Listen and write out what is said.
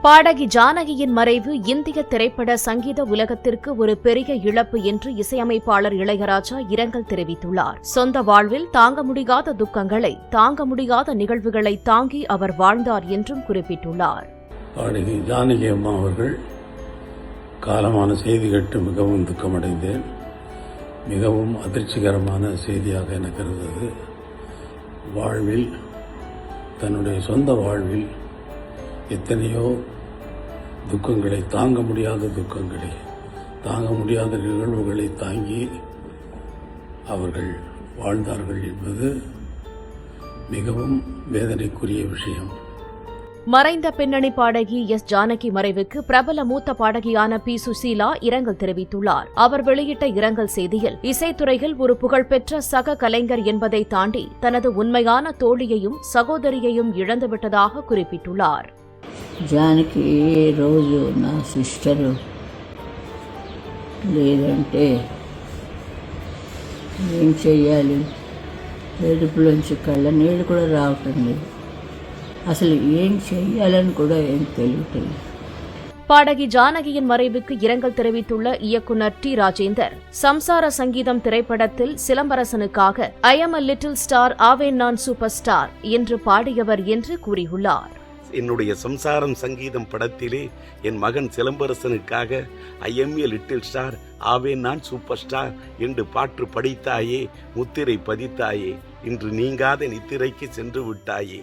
பாடகி ஜானகியின் மறைவு இந்திய திரைப்பட சங்கீத உலகத்திற்கு ஒரு பெரிய இழப்பு என்று இசையமைப்பாளர் இளையராஜா இரங்கல் தெரிவித்துள்ளார். சொந்த வாழ்வில் தாங்க முடியாத துக்கங்களை, தாங்க முடியாத நிகழ்வுகளை தாங்கி அவர் வாழ்ந்தார் என்றும் குறிப்பிட்டுள்ளார். பாடகி ஜானகி அம்மா அவர்கள் காலமான செய்தி கேட்டு மிகவும் துக்கமடைந்தேன். மிகவும் அதிர்ச்சிகரமான செய்தியாக எனக்கு இருந்தது. வாழ்வில், தன்னுடைய சொந்த வாழ்வில் எத்தனையோ துக்கங்களை, தாங்க முடியாத துக்கங்களை, தாங்க முடியாத நிகழ்வுகளை தாங்கி அவர்கள் வாழ்ந்தார்கள் என்பது மிகவும் வேதனைக்குரிய விஷயம். மறைந்த பின்னணி பாடகி எஸ். ஜானகி மறைவுக்கு பிரபல மூத்த பாடகியான பி. சுசீலா இரங்கல் தெரிவித்துள்ளார். அவர் வெளியிட்ட இரங்கல் செய்தியில், இசைத்துறையில் ஒரு புகழ்பெற்ற சக கலைஞர் என்பதை தாண்டி தனது உண்மையான தோழியையும் சகோதரியையும் இழந்துவிட்டதாக குறிப்பிட்டுள்ளார். జానకి రోజు నా సిస్టరు లేదంటే ఏం చెయ్యాలి, ఏడుపులోంచి కళ్ళ నీళ్ళు కూడా రావటం లేదు. అసలు ఏం చెయ్యాలని కూడా ఏం తెలియటం. பாடகி ஜானகியின் மறைவுக்கு இரங்கல் தெரிவித்துள்ள இயக்குநர் டி. ராஜேந்தர், சம்சார சங்கீதம் திரைப்படத்தில் சிலம்பரசனுக்காக I am a little star ஆவேன் நான் சூப்பர் ஸ்டார் என்று பாடியவர் என்று கூறியுள்ளார். என்னுடைய சம்சாரம் சங்கீதம் படத்திலே என் மகன் சிலம்பரசனுக்காக I am a little star ஆவேன் நான் சூப்பர் ஸ்டார் என்று பாட்டு படித்தாயே, முத்திரை பதித்தாயே, இன்று நீங்காத நித்திரைக்கு சென்று விட்டாயே.